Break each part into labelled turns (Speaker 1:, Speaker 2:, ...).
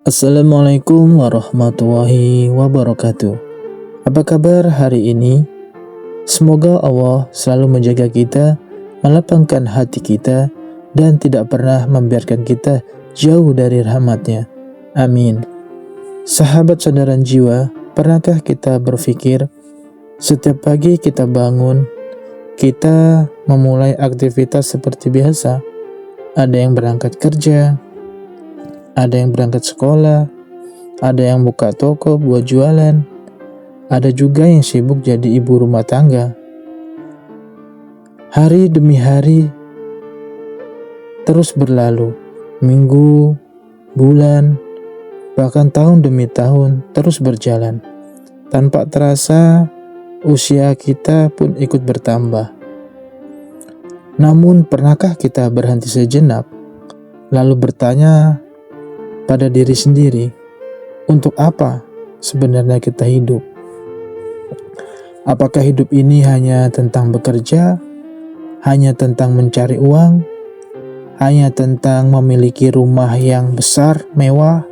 Speaker 1: Assalamualaikum warahmatullahi wabarakatuh. Apa kabar hari ini? Semoga Allah selalu menjaga kita, melapangkan hati kita, dan tidak pernah membiarkan kita jauh dari rahmat-Nya. Amin. Sahabat saudaraan jiwa, pernahkah kita berpikir setiap pagi kita bangun, kita memulai aktivitas seperti biasa? Ada yang berangkat kerja, ada yang berangkat sekolah, ada yang buka toko buat jualan, ada juga yang sibuk jadi ibu rumah tangga. Hari demi hari terus berlalu, minggu, bulan, bahkan tahun demi tahun terus berjalan. Tanpa terasa, usia kita pun ikut bertambah. Namun, pernahkah kita berhenti sejenak, lalu bertanya pada diri sendiri, untuk apa sebenarnya kita hidup? Apakah hidup ini hanya tentang bekerja, hanya tentang mencari uang, hanya tentang memiliki rumah yang besar, mewah,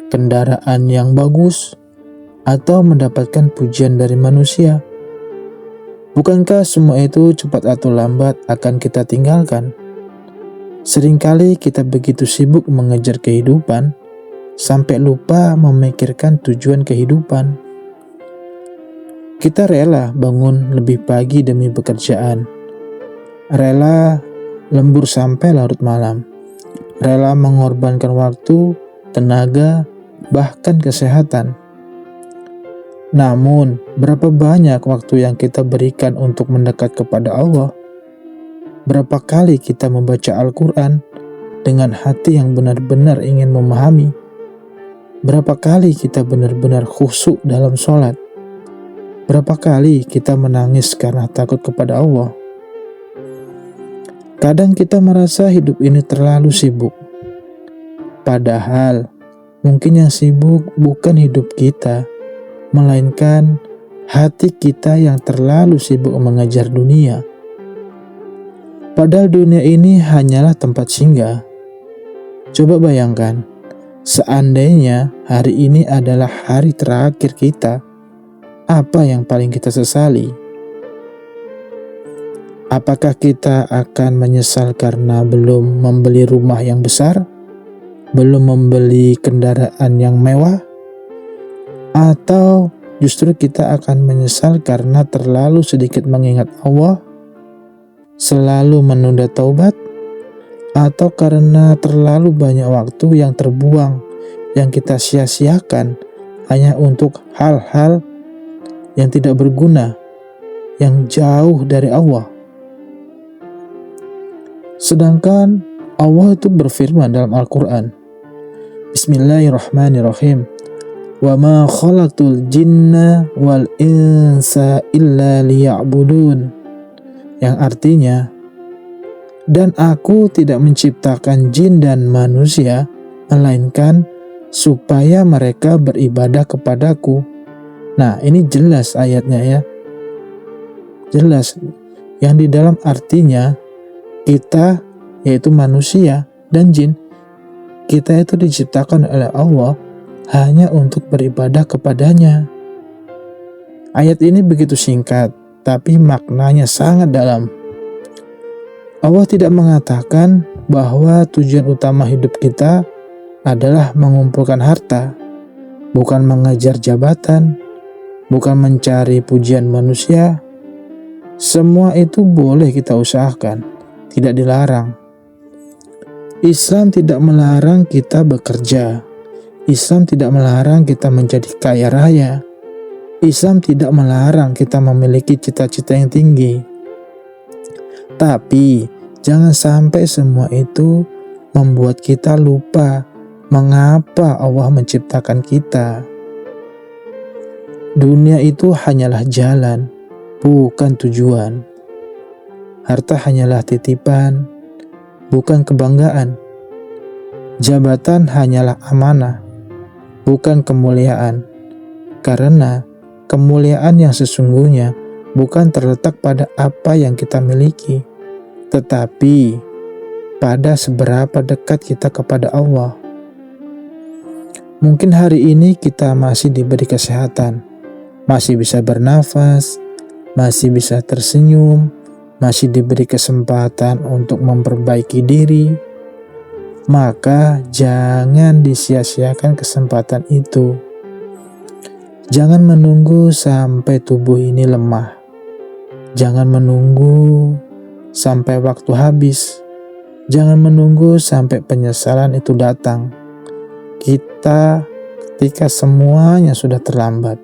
Speaker 1: kendaraan yang bagus, atau mendapatkan pujian dari manusia? Bukankah semua itu cepat atau lambat akan kita tinggalkan? Seringkali kita begitu sibuk mengejar kehidupan, sampai lupa memikirkan tujuan kehidupan. Kita rela bangun lebih pagi demi pekerjaan, rela lembur sampai larut malam, rela mengorbankan waktu, tenaga, bahkan kesehatan. Namun, berapa banyak waktu yang kita berikan untuk mendekat kepada Allah? Berapa kali kita membaca Al-Quran dengan hati yang benar-benar ingin memahami? Berapa kali kita benar-benar khusyuk dalam sholat? Berapa kali kita menangis karena takut kepada Allah? Kadang kita merasa hidup ini terlalu sibuk. Padahal, mungkin yang sibuk bukan hidup kita, melainkan hati kita yang terlalu sibuk mengejar dunia. Padahal dunia ini hanyalah tempat singgah. Coba bayangkan, seandainya hari ini adalah hari terakhir kita, apa yang paling kita sesali? Apakah kita akan menyesal karena belum membeli rumah yang besar, belum membeli kendaraan yang mewah? Atau justru kita akan menyesal karena terlalu sedikit mengingat Allah, selalu menunda taubat, atau karena terlalu banyak waktu yang terbuang, yang kita sia-siakan hanya untuk hal-hal yang tidak berguna, yang jauh dari Allah. Sedangkan Allah itu berfirman dalam Al-Quran, Bismillahirrahmanirrahim, wa ma khalaqtul jinna wal insa illa liya'budun, yang artinya, dan aku tidak menciptakan jin dan manusia melainkan supaya mereka beribadah kepadaku. Nah, ini jelas ayatnya ya, jelas yang di dalam artinya kita, yaitu manusia dan jin, kita itu diciptakan oleh Allah hanya untuk beribadah kepadanya. Ayat ini begitu singkat, tapi maknanya sangat dalam. Allah tidak mengatakan bahwa tujuan utama hidup kita adalah mengumpulkan harta, bukan mengejar jabatan, bukan mencari pujian manusia. Semua itu boleh kita usahakan, tidak dilarang. Islam tidak melarang kita bekerja. Islam tidak melarang kita menjadi kaya raya. Islam tidak melarang kita memiliki cita-cita yang tinggi. Tapi, jangan sampai semua itu membuat kita lupa mengapa Allah menciptakan kita. Dunia itu hanyalah jalan, bukan tujuan. Harta hanyalah titipan, bukan kebanggaan. Jabatan hanyalah amanah, bukan kemuliaan. Karena kemuliaan yang sesungguhnya bukan terletak pada apa yang kita miliki, tetapi pada seberapa dekat kita kepada Allah. Mungkin hari ini kita masih diberi kesehatan, masih bisa bernafas, masih bisa tersenyum, masih diberi kesempatan untuk memperbaiki diri, maka jangan disia-siakan kesempatan itu. Jangan menunggu sampai tubuh ini lemah. Jangan menunggu sampai waktu habis. Jangan menunggu sampai penyesalan itu datang. Ketika semuanya sudah terlambat.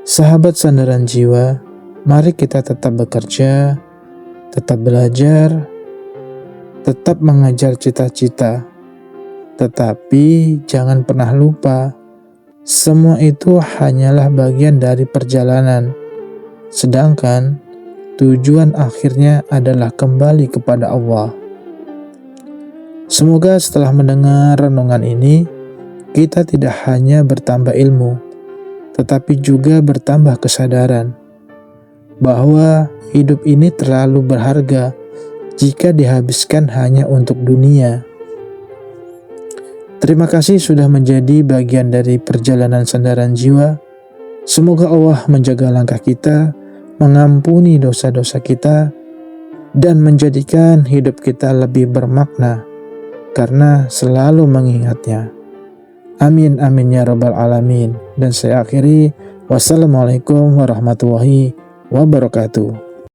Speaker 1: Sahabat sandaran jiwa, mari kita tetap bekerja, tetap belajar, tetap mengejar cita-cita. Tetapi jangan pernah lupa, semua itu hanyalah bagian dari perjalanan. Sedangkan tujuan akhirnya adalah kembali kepada Allah. Semoga setelah mendengar renungan ini, kita tidak hanya bertambah ilmu, tetapi juga bertambah kesadaran bahwa hidup ini terlalu berharga jika dihabiskan hanya untuk dunia. Terima kasih sudah menjadi bagian dari perjalanan sandaran jiwa. Semoga Allah menjaga langkah kita, mengampuni dosa-dosa kita, dan menjadikan hidup kita lebih bermakna karena selalu mengingatnya. Amin amin ya rabbal alamin. Dan saya akhiri, wassalamualaikum warahmatullahi wabarakatuh.